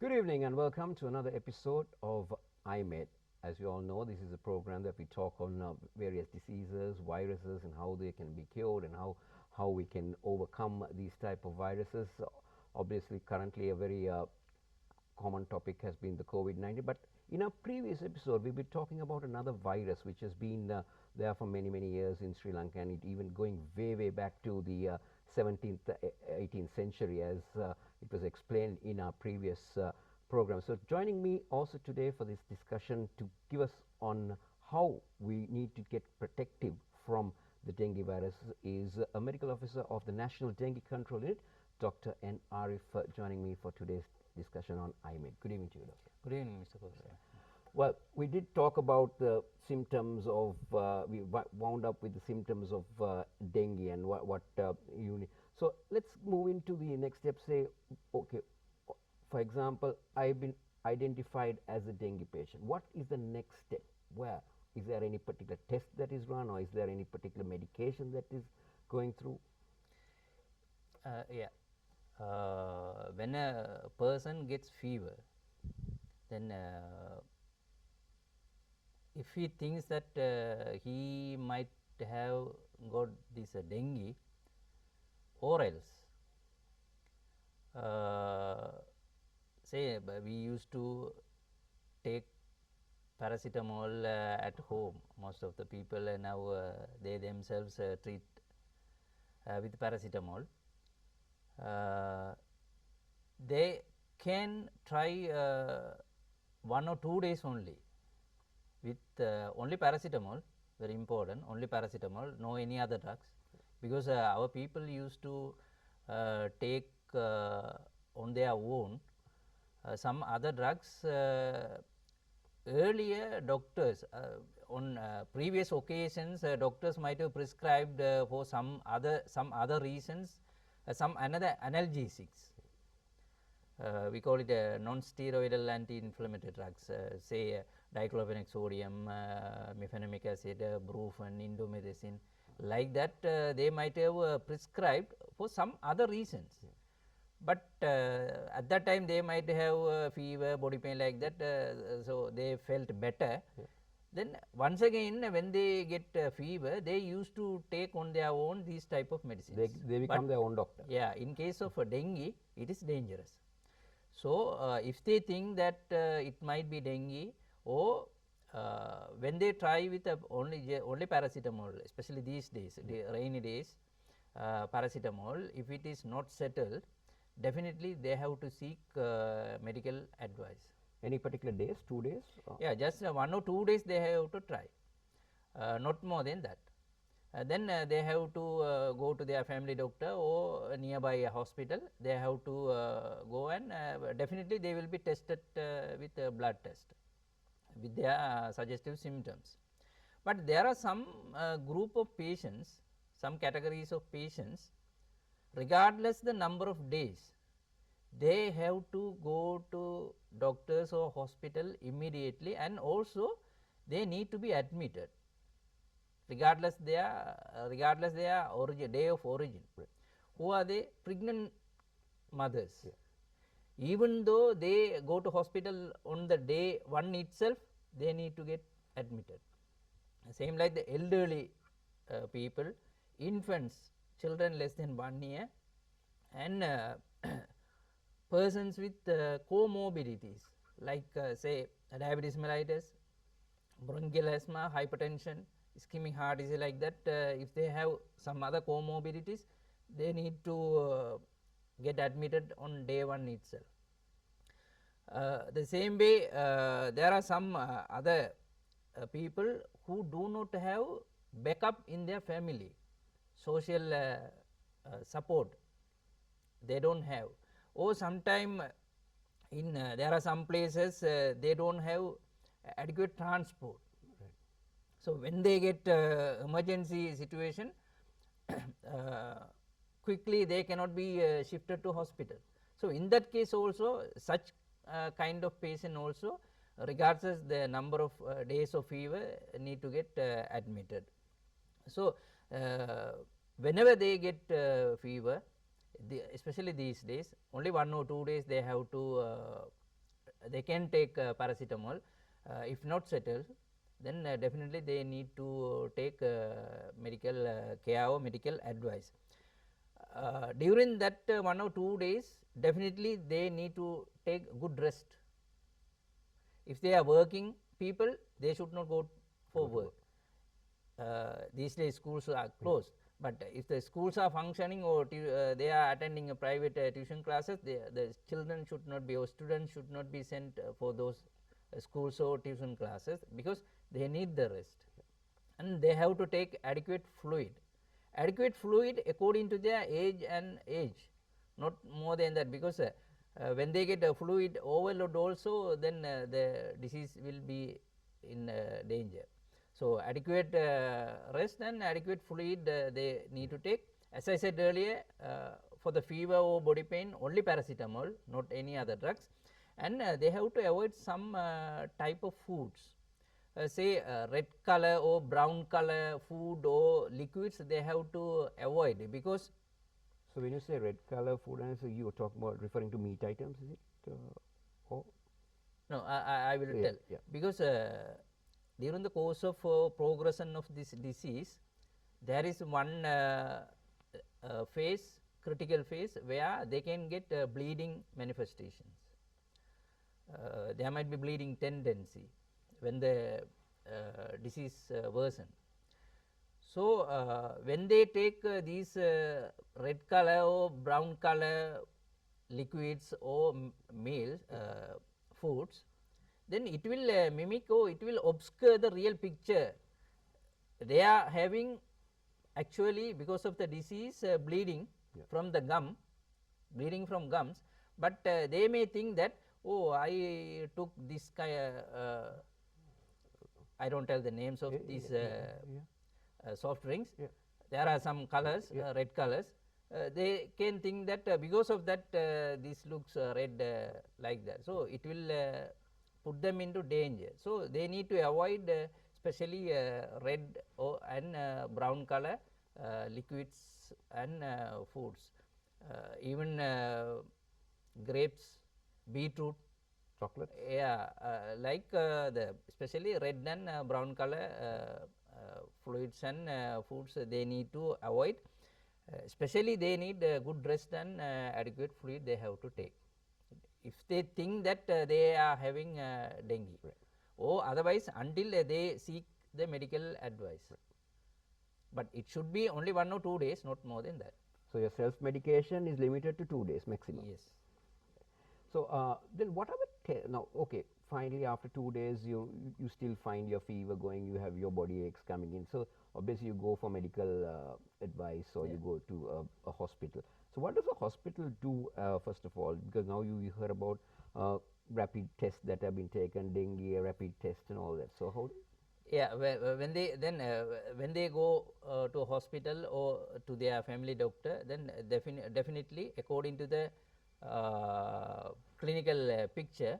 Good evening and welcome to another episode of iMed. As you all know, this is a program that we talk on various diseases, viruses, and how they can be cured and how we can overcome these type of viruses. Obviously, currently a very common topic has been the COVID-19. But in our previous episode, we've been talking about another virus which has been there for many, many years in Sri Lanka, and it even going way, way back to the 17th, 18th century, as it was explained in our previous program. So joining me also today for this discussion to give us on how we need to get protective from the dengue virus is a medical officer of the National Dengue Control Unit, Dr. N. Arif, joining me for today's discussion on IMED. Good evening to you, Doctor. Good evening, Mr. Costa. Well, we did talk about the symptoms of, we wound up with the symptoms of dengue and what you need. So let's move into the next step. Say, okay, for example, I've been identified as a dengue patient. What is the next step? Where? Is there any particular test that is run, or is there any particular medication that is going through? When a person gets fever, then if he thinks that he might have got this dengue, or else say we used to take paracetamol at home. Most of the people now they themselves treat with paracetamol. They can try 1 or 2 days only with only paracetamol, very important, only paracetamol, no any other drugs, because our people used to take on their own some other drugs. Earlier doctors on previous occasions doctors might have prescribed for some other reasons some another analgesics. We call it non-steroidal anti-inflammatory drugs, say diclofenac sodium, mefenamic acid, brufen, indomethacin, like that they might have prescribed for some other reasons. But at that time they might have fever, body pain, like that, so they felt better. Then once again when they get fever, they used to take on their own these type of medicines. They become their own doctor. Yeah, in case of dengue, it is dangerous. So if they think that it might be dengue, or when they try with only paracetamol, especially these days, the rainy days, paracetamol, if it is not settled, definitely they have to seek medical advice. Any particular days, 2 days? Yeah, just 1 or 2 days they have to try, not more than that. Then they have to go to their family doctor or nearby a hospital. They have to go, and definitely they will be tested with a blood test with their suggestive symptoms. But there are some group of patients, some categories of patients, regardless the number of days, they have to go to doctors or hospital immediately, and also they need to be admitted regardless their origin, day of origin. Who are they? Pregnant mothers. Even though they go to hospital on the day 1 itself, they need to get admitted. Same like the elderly people, infants, children less than 1 year, and persons with comorbidities like say diabetes mellitus, bronchial asthma, hypertension, ischemic heart disease, like that. If they have some other comorbidities, they need to get admitted on day 1 itself. The same way there are some other people who do not have backup in their family, social support they don't have, or sometime in there are some places they don't have adequate transport. So when they get emergency situation, quickly they cannot be shifted to hospital. So in that case also, such kind of patient also, regardless the number of days of fever, need to get admitted. So whenever they get fever, especially these days, only 1 or 2 days they have to they can take paracetamol. If not settled, then definitely they need to take medical care or medical advice. During that 1 or 2 days, definitely they need to take good rest. If they are working people, they should not go for work. These days schools are closed, but if the schools are functioning or they are attending a private tuition classes, the children should not be, or students should not be sent for those schools or tuition classes, because they need the rest, and they have to take adequate fluid according to their age and age, not more than that, because when they get a fluid overload also, then the disease will be in danger. So, adequate rest and adequate fluid they need to take. As I said earlier, for the fever or body pain, only paracetamol, not any other drugs, and they have to avoid some type of foods. Say red color or brown color food or liquids, they have to avoid, because So when you say red color food, and so you are talking about referring to meat items, is it? Or no, I will yeah, tell, yeah. because during the course of progression of this disease, there is one phase, critical phase, where they can get bleeding manifestations. There might be bleeding tendency when the disease worsen. So, when they take these red color or brown color liquids or meals, foods, then it will mimic, or it will obscure the real picture. They are having actually, because of the disease, bleeding from the gum, bleeding from gums, but they may think that, oh, I took this kind I don't tell the names of these soft drinks. There are some colors, red colors. They can think that because of that this looks red like that. So, it will put them into danger. So, they need to avoid especially red or and brown color liquids and foods. Even grapes, beetroot, Chocolate? yeah, like the especially red and brown color fluids and foods they need to avoid. Especially they need good rest and adequate fluid they have to take. If they think that they are having dengue, or otherwise until they seek the medical advice. But it should be only 1 or 2 days, not more than that. So your self medication is limited to 2 days maximum. Yes. So then what are the now? Okay, finally after 2 days you still find your fever going, you have your body aches coming in. So obviously you go for medical advice, or you go to a hospital. So what does a hospital do first of all? Because now you heard about rapid tests that have been taken, dengue rapid test and all that. So how? Yeah, when they then when they go to a hospital or to their family doctor, then definitely according to the clinical picture,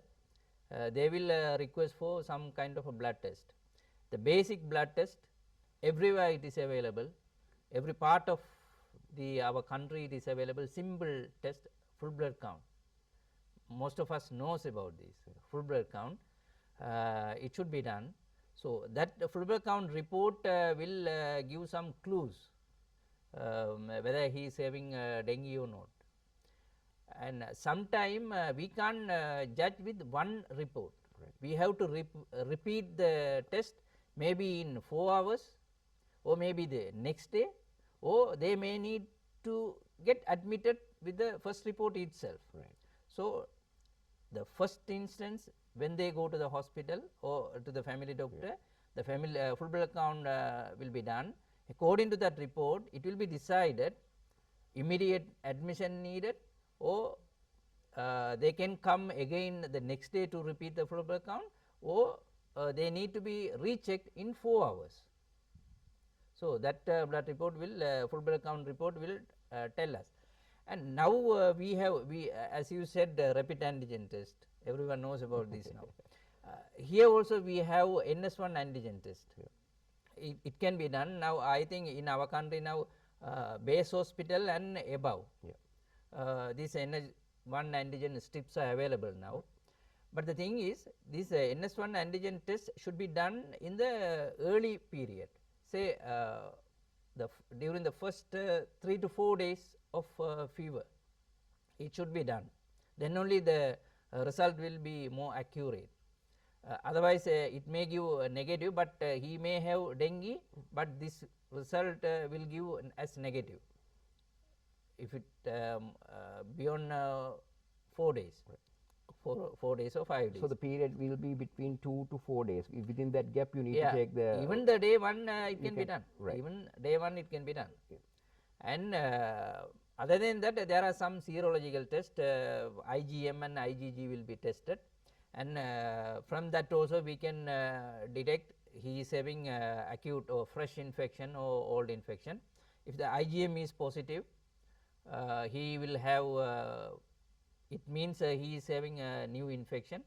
they will request for some kind of a blood test. The basic blood test, everywhere it is available, every part of our country it is available. Simple test, full blood count. Most of us knows about this full blood count. It should be done. So that full blood count report will give some clues whether he is having dengue or not. And sometime we can't judge with one report. We have to repeat the test maybe in 4 hours, or maybe the next day, or they may need to get admitted with the first report itself. So the first instance, when they go to the hospital or to the family doctor, the family full blood count will be done. According to that report, it will be decided immediate admission needed, or they can come again the next day to repeat the full blood count, or they need to be rechecked in 4 hours. So that blood report will full blood count report will tell us. And now we have as you said rapid antigen test. Everyone knows about this now. Here also we have NS1 antigen test. It can be done now. I think in our country now, base hospital and above, these NS1 antigen strips are available now. But the thing is, this NS1 antigen test should be done in the early period, say during the first 3 to 4 days of fever. It should be done. Then only the result will be more accurate. Otherwise, it may give negative, but he may have dengue, but this result will give as negative if it beyond 4 days. Right. 4 days or 5 days. So the period will be between 2 to 4 days. Within that gap, you need to take the. Even the day one it can be done. Right. Even day one it can be done. Yeah. And other than that, there are some serological tests. IgM and IgG will be tested, and from that also we can detect he is having acute or fresh infection or old infection. If the IgM is positive, he will have it means he is having a new infection.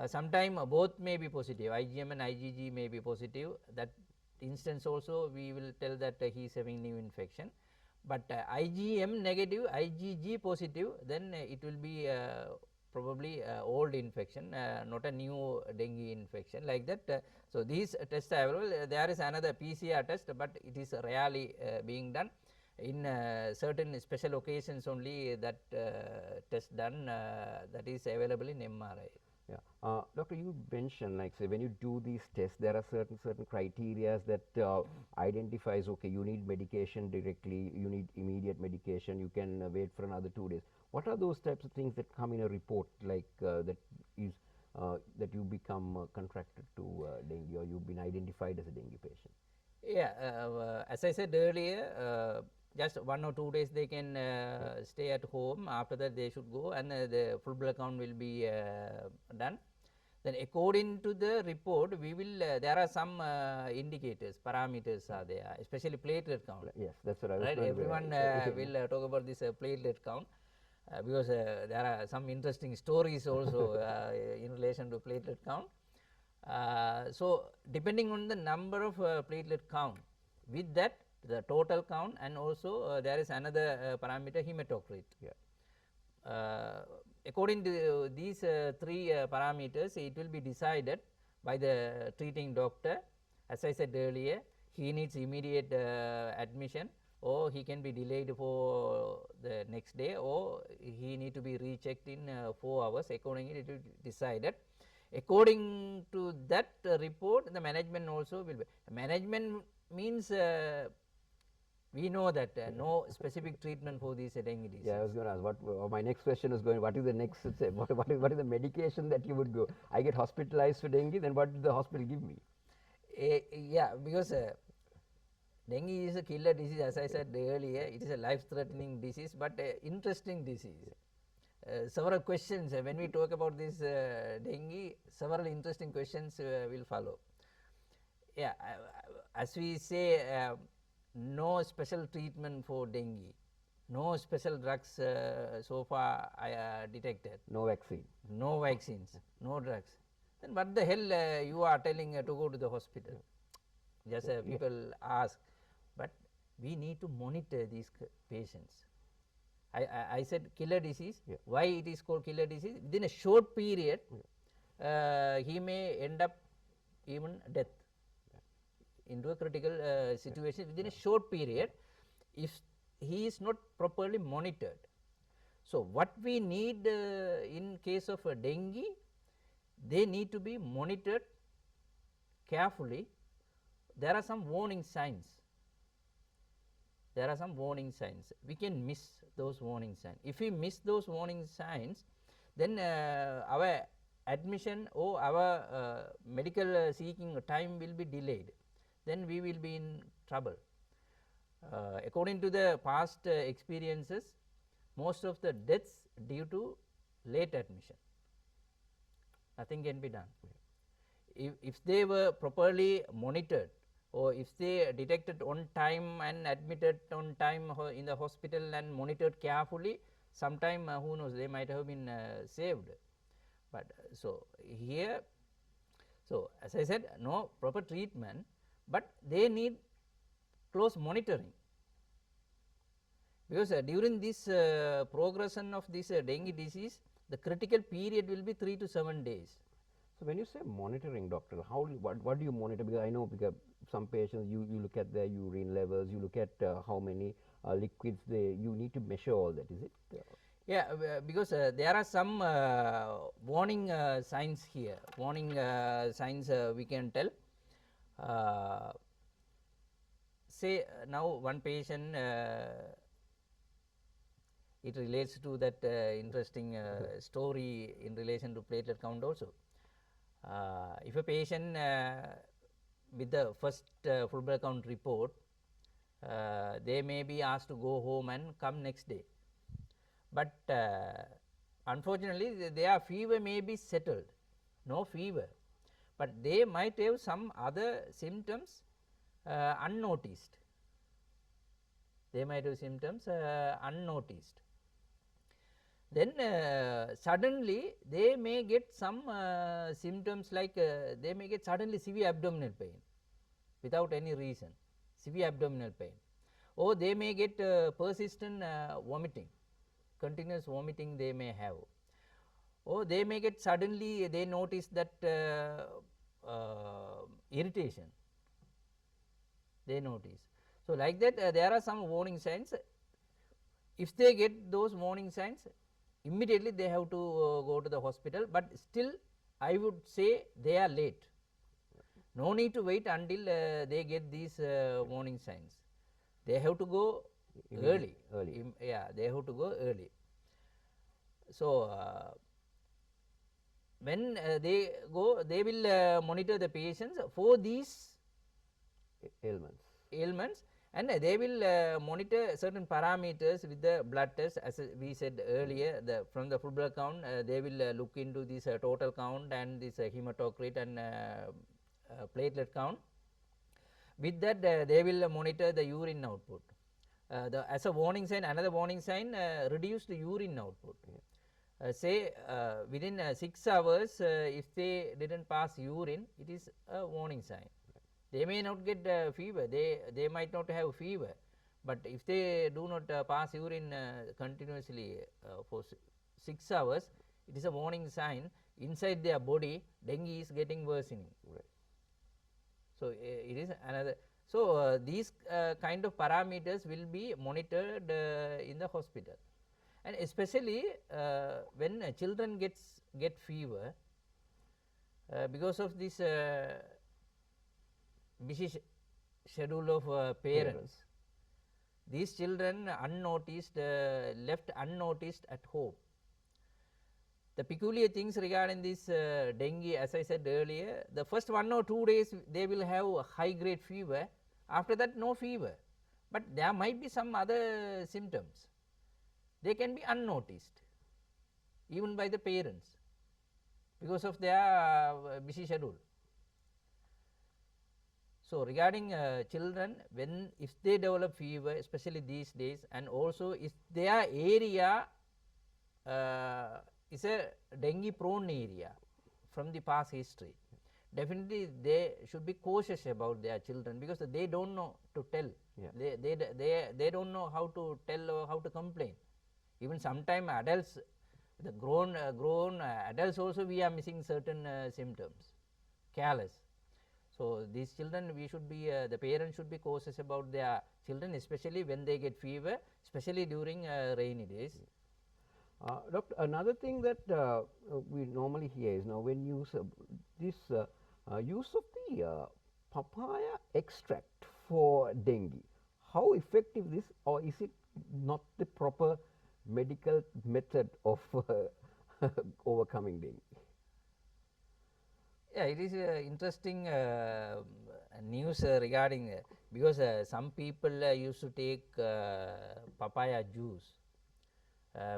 Sometime both may be positive, IgM and IgG may be positive. That instance also we will tell that he is having new infection. But IgM negative, IgG positive, then it will be probably old infection, not a new dengue infection, like that. So these tests are available. There is another PCR test, but it is rarely being done. In certain special occasions only that test done, that is available in MRI. Yeah, doctor, you mentioned, like, say, when you do these tests, there are certain criteria that identifies, okay, you need medication directly, you need immediate medication, you can wait for another 2 days. What are those types of things that come in a report, like that that you become contracted to dengue, or you've been identified as a dengue patient? Yeah, as I said earlier, just 1 or 2 days they can stay at home. After that they should go, and the full blood count will be done. Then according to the report, we will there are some indicators, parameters are there, especially platelet count. Yes, that's what I was right. going Everyone will talk about this platelet count, because there are some interesting stories also in relation to platelet count. So depending on the number of platelet count, with that the total count, and also there is another parameter, hematocrit. Yeah. According to these 3 parameters, it will be decided by the treating doctor. As I said earlier, he needs immediate admission, or he can be delayed for the next day, or he need to be rechecked in 4 hours. Accordingly, it will be decided. According to that report, the management also will be. Management means we know that no specific treatment for this dengue disease. Yeah, I was going to ask, what my next question is going, what is the next, what is the medication that you would go? I get hospitalized for dengue, then what did the hospital give me? Yeah, because dengue is a killer disease, as I said earlier. It is a life-threatening disease, but interesting disease. Several questions, when we talk about this dengue, several interesting questions will follow. Yeah, as we say, no special treatment for dengue, no special drugs so far detected. No vaccine. No vaccines, no drugs. Then what the hell you are telling to go to the hospital? Just people ask, but we need to monitor these patients. I said killer disease. Yeah. Why it is called killer disease? Within a short period, he may end up even death, into a critical situation within a short period if he is not properly monitored. So what we need in case of dengue, they need to be monitored carefully. There are some warning signs. There are some warning signs. We can miss those warning signs. If we miss those warning signs, then our admission or our medical seeking time will be delayed. Then we will be in trouble. According to the past experiences, most of the deaths due to late admission. Nothing can be done. If they were properly monitored, or if they detected on time and admitted on time in the hospital and monitored carefully, sometime who knows, they might have been saved. But so here, so as I said, no proper treatment, but they need close monitoring. because during this progression of this dengue disease, the critical period will be 3 to 7 days. So when you say monitoring, doctor, what do you monitor? Because I know, because some patients, you look at their urine levels, you look at how many liquids you need to measure all that, is it? Yeah, because there are some warning signs here. Warning signs we can tell. Say now one patient, it relates to that interesting story in relation to platelet count also. If a patient with the first full blood count report, they may be asked to go home and come next day. But unfortunately, their fever may be settled, no fever, but they might have some other symptoms unnoticed. They might have symptoms unnoticed. Then suddenly they may get some symptoms like they may get suddenly severe abdominal pain without any reason, severe abdominal pain, or they may get persistent vomiting, continuous vomiting they may have, or they may get suddenly they notice that irritation they notice. So like that there are some warning signs. If they get those warning signs, immediately they have to go to the hospital, but still I would say they are late. No need to wait until they get these warning signs. They have to go early. Yeah, they have to go early. So when they go, they will monitor the patients for these ailments, and they will monitor certain parameters with the blood test. As we said earlier, from the full blood count, they will look into this total count and this hematocrit and platelet count. With that, they will monitor the urine output. As a warning sign, another warning sign, reduced urine output. Say within 6 hours, if they didn't pass urine, it is a warning sign. They may not get fever, they might not have fever, but if they do not pass urine continuously for 6 hours, it is a warning sign inside their body dengue is getting worsening. Right. So it is another. So these kind of parameters will be monitored in the hospital, and especially when children get fever because of this busy schedule of parents. These children unnoticed, left unnoticed at home. The peculiar things regarding this dengue, as I said earlier, the first 1 or 2 days they will have a high grade fever. After that, no fever, but there might be some other symptoms. They can be unnoticed even by the parents because of their busy schedule. So regarding children, if they develop fever, especially these days, and also if their area is a dengue prone area from the past history, definitely they should be cautious about their children, because they don't know to tell. They don't know how to tell or how to complain. Even sometimes adults, the grown adults also, we are missing certain symptoms, careless. So these children, we should be the parents should be cautious about their children, especially when they get fever, especially during rainy days. Doctor, another thing that we normally hear is, now when use this use of the papaya extract for dengue, how effective this, or is it not the proper medical method of overcoming dengue? Yeah, it is interesting news regarding because some people used to take papaya juice.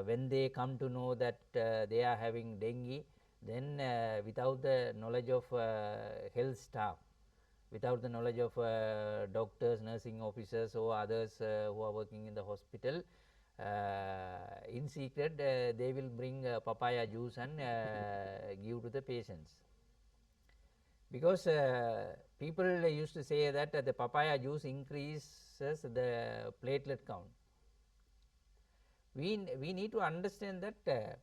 When they come to know that they are having dengue, then without the knowledge of health staff, without the knowledge of doctors, nursing officers, or others who are working in the hospital, in secret they will bring papaya juice and give to the patients. Because people used to say that the papaya juice increases the platelet count. we need to understand that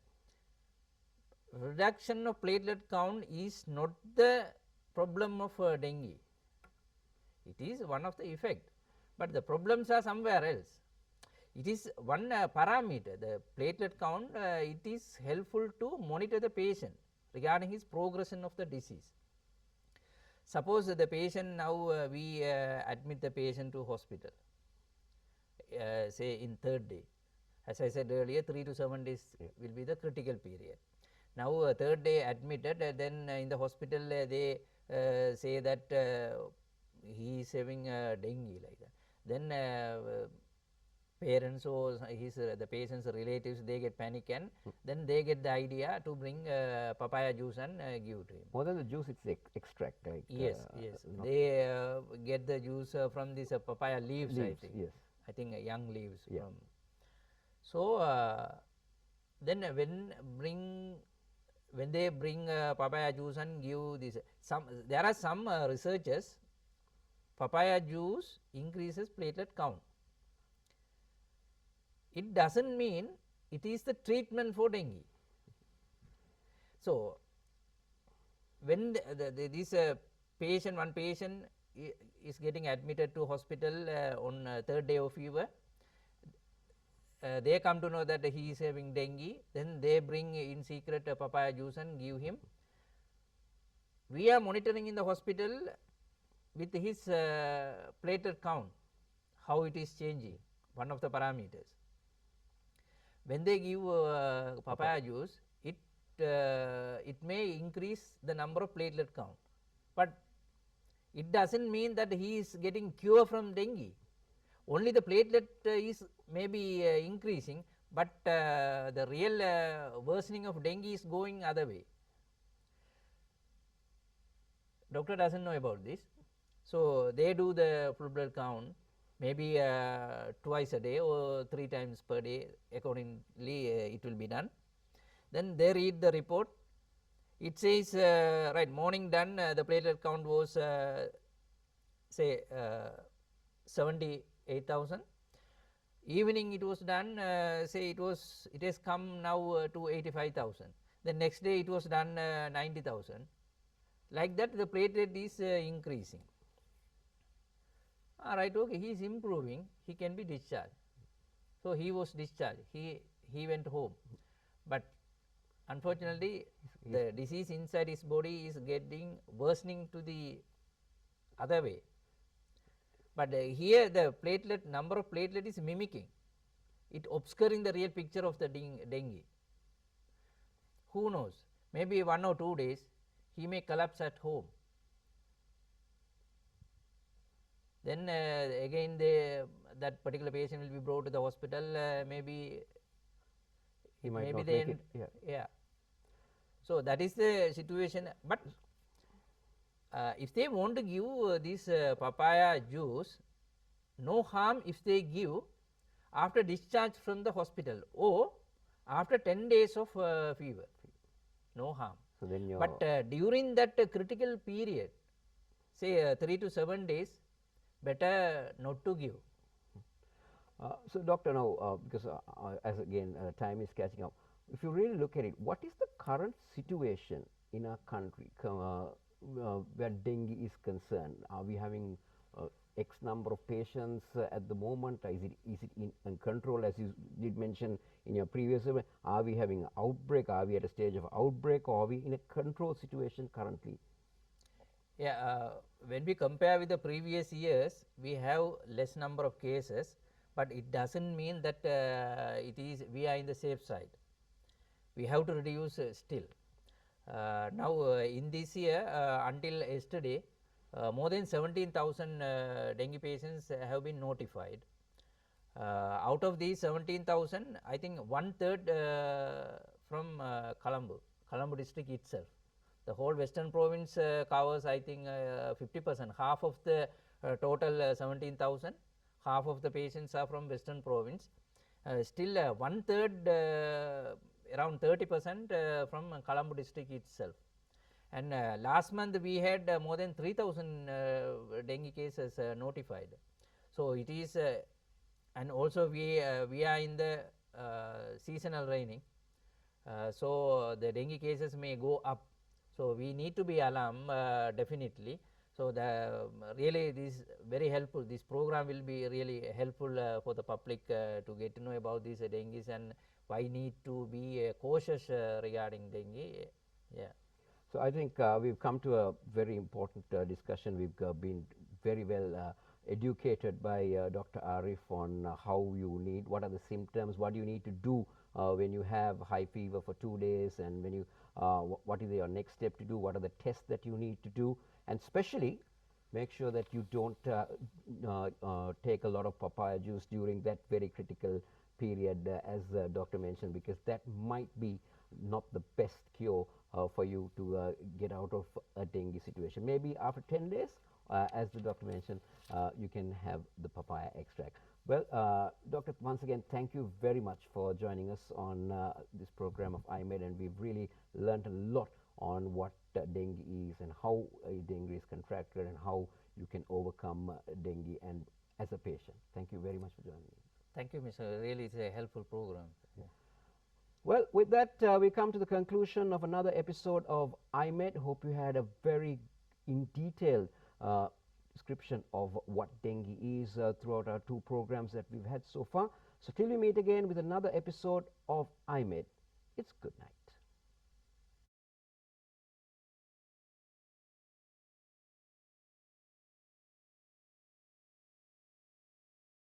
reduction of platelet count is not the problem of dengue. It is one of the effect, but the problems are somewhere else. It is one parameter, the platelet count. It is helpful to monitor the patient regarding his progression of the disease. Suppose the patient now we admit the patient to hospital, say in third day. As I said earlier, 3 to 7 days will be the critical period. Now third day admitted, then in the hospital they say that he is having dengue like that. Then parents or his the patient's relatives, they get panic, and then they get the idea to bring papaya juice and give to him. More than the juice, it's extract, like yes, they get the juice from this papaya leaves, I think. Yes, I think young leaves from. So then when they bring papaya juice and give this, there are some researchers, papaya juice increases platelet count. It doesn't mean it is the treatment for dengue. So when this patient, one patient is getting admitted to hospital on third day of fever, they come to know that he is having dengue, then they bring in secret papaya juice and give him. We are monitoring in the hospital with his platelet count, how it is changing, one of the parameters. When they give papaya juice, it may increase the number of platelet count, but it doesn't mean that he is getting cure from dengue. Only the platelet is maybe increasing, but the real worsening of dengue is going other way. Doctor doesn't know about this, so they do the full blood count maybe twice a day or 3 times per day, accordingly it will be done. Then they read the report. It says right, morning done, the platelet count was say 78,000. Evening it was done, say it has come now to 85,000. The next day it was done 90,000. Like that the platelet is increasing. Alright, okay, he is improving, he can be discharged. So he was discharged, he went home, but unfortunately the disease inside his body is getting worsening to the other way. But here the platelet, number of platelet is mimicking, it obscuring the real picture of the dengue. Who knows, maybe 1 or 2 days he may collapse at home. Then again that particular patient will be brought to the hospital, maybe he might maybe not they make it. Yeah. So that is the situation. But if they want to give this papaya juice, no harm if they give after discharge from the hospital or after 10 days of fever, no harm. So then but during that critical period, say 3 to 7 days, better not to give. So doctor, now because as again time is catching up, if you really look at it, what is the current situation in our country where dengue is concerned? Are we having X number of patients at the moment? Is it in control, as you did mention in your previous event? Are we having an outbreak? Are we at a stage of outbreak, or are we in a control situation currently? Yeah, when we compare with the previous years, we have less number of cases, but it doesn't mean that we are in the safe side. We have to reduce still. Now in this year, until yesterday, more than 17,000 dengue patients have been notified. Out of these 17,000, I think 1/3 from Colombo district itself. The whole western province covers, I think, 50%, half of the total 17,000, half of the patients are from western province. Still 1/3, around 30% from Colombo district itself. And last month we had more than 3,000 dengue cases notified. So it is, and also we are in the seasonal raining. So the dengue cases may go up. So we need to be alarmed definitely. So the really this very helpful. This program will be really helpful for the public to get to know about these dengue and why need to be cautious regarding dengue. Yeah. So I think we've come to a very important discussion. We've been very well educated by Dr. Arif on how you need, what are the symptoms, what do you need to do when you have high fever for 2 days, and when you, what is your next step to do, what are the tests that you need to do, and especially make sure that you don't take a lot of papaya juice during that very critical period, as doctor mentioned, because that might be not the best cure for you to get out of a dengue situation. Maybe after 10 days, as the doctor mentioned, you can have the papaya extract. Well, doctor, once again, thank you very much for joining us on this program of IMED, and we've really learned a lot on what dengue is and how dengue is contracted and how you can overcome dengue and as a patient. Thank you very much for joining me. Thank you, Mr. Really, it's a helpful program. Yeah. Well, with that, we come to the conclusion of another episode of IMED. Hope you had a very in detailed description of what dengue is throughout our 2 programs that we've had so far. So till we meet again with another episode of IMED, it's good night.